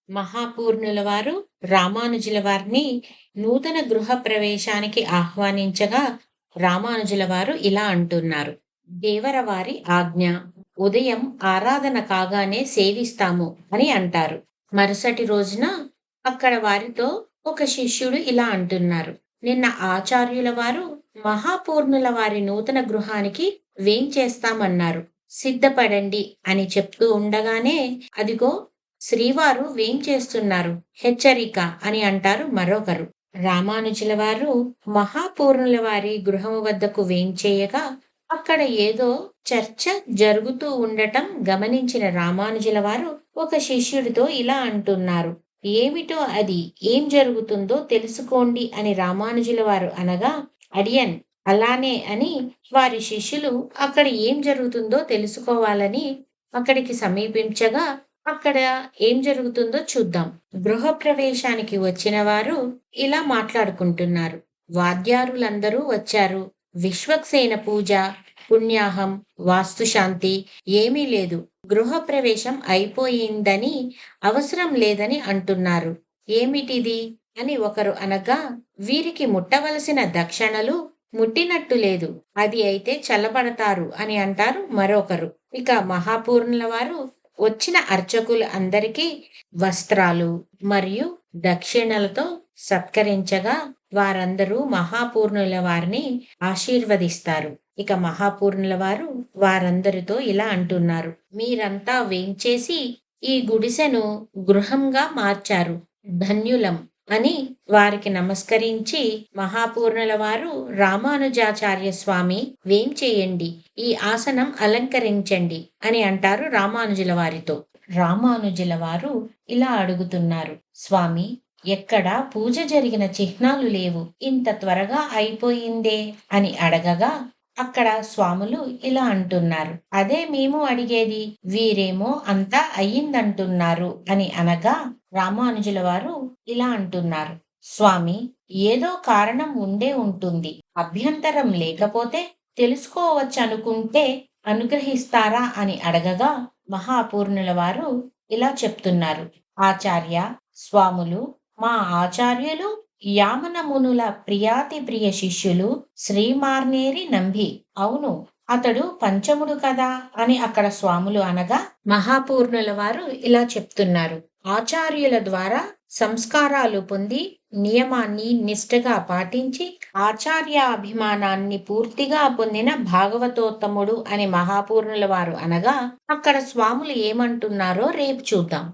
మహాపూర్ణుల వారు రామానుజుల వారిని నూతన గృహ ప్రవేశానికి ఆహ్వానించగా రామానుజుల వారు ఇలా అంటున్నారు. దేవర వారి ఆజ్ఞ. ఉదయం ఆరాధన కాగానే సేవిస్తాము అని అంటారు. మరుసటి రోజున అక్కడ వారితో ఒక శిష్యుడు ఇలా అంటున్నారు. నిన్న ఆచార్యుల వారు మహాపూర్ణుల వారి నూతన గృహానికి వేంచేస్తామన్నారు. సిద్ధపడండి అని చెప్తూ ఉండగానే అదిగో శ్రీవారు వేంచేస్తున్నారు హెచ్చరిక అని అంటారు మరొకరు. రామానుజుల వారు మహాపూర్ణుల వారి గృహము వద్దకు వేంచేయగా అక్కడ ఏదో చర్చ జరుగుతూ ఉండటం గమనించిన రామానుజుల వారు ఒక శిష్యుడితో ఇలా అంటున్నారు. ఏమిటో అది ఏం జరుగుతుందో తెలుసుకోండి అని రామానుజుల వారు అనగా అడియన్ అలానే అని వారి శిష్యులు అక్కడ ఏం జరుగుతుందో తెలుసుకోవాలని అక్కడికి సమీపించగా అక్కడ ఏం జరుగుతుందో చూద్దాం. గృహప్రవేశానికి వచ్చిన వారు ఇలా మాట్లాడుకుంటున్నారు. వాద్యారులందరూ వచ్చారు. విశ్వక్సేన పూజ, పుణ్యాహం, వాస్తుశాంతి ఏమీ లేదు. గృహప్రవేశం అయిపోయిందని, అవసరం లేదని అంటున్నారు. ఏమిటిది అని ఒకరు అనగా వీరికి ముట్టవలసిన దక్షిణలు ముట్టినట్టు లేదు. అది అయితే చల్లబడతారు అని అంటారు మరొకరు. ఇక మహాపూర్ణుల వారు వచ్చిన అర్చకులు అందరికీ వస్త్రాలు మరియు దక్షిణలతో సత్కరించగా వారందరూ మహాపూర్ణుల వారిని ఆశీర్వదిస్తారు. ఇక మహాపూర్ణుల వారు వారందరితో ఇలా అంటున్నారు. మీరంతా వేంచేసి ఈ గుడిసెను గృహంగా మార్చారు. ధన్యులం అని వారికి నమస్కరించి మహాపూర్ణుల వారు రామానుజాచార్య స్వామి వేంచేయండి, ఈ ఆసనం అలంకరించండి అని అంటారు రామానుజుల వారితో. రామానుజుల వారు ఇలా అడుగుతున్నారు. స్వామి, ఎక్కడా పూజ జరిగిన చిహ్నాలు లేవు, ఇంత త్వరగా అయిపోయిందే అని అడగగా అక్కడ స్వాములు ఇలా అంటున్నారు. అదే మేము అడిగేది, వీరేమో అంతా అయ్యిందంటున్నారు అని అనగా రామానుజుల వారు ఇలా అంటున్నారు. స్వామి, ఏదో కారణం ఉండే ఉంటుంది. అభ్యంతరం లేకపోతే తెలుసుకోవచ్చనుకుంటే అనుగ్రహిస్తారా అని అడగగా మహాపూర్ణుల వారు ఇలా చెప్తున్నారు. ఆచార్య, స్వాములు, మా ఆచార్యులు యామన మునుల ప్రియాతి ప్రియ శిష్యులు శ్రీమార్నేరి నంబి. అవును, అతడు పంచముడు కదా అని అక్కడ స్వాములు అనగా మహాపూర్ణుల వారు ఇలా చెప్తున్నారు. ఆచార్యుల ద్వారా సంస్కారాలు పొంది నియమాన్ని నిష్ఠగా పాటించి ఆచార్య అభిమానాన్ని పూర్తిగా పొందిన భాగవతోత్తముడు అని మహాపూర్ణుల వారు అనగా అక్కడ స్వాములు ఏమంటున్నారో రేపు చూద్దాం.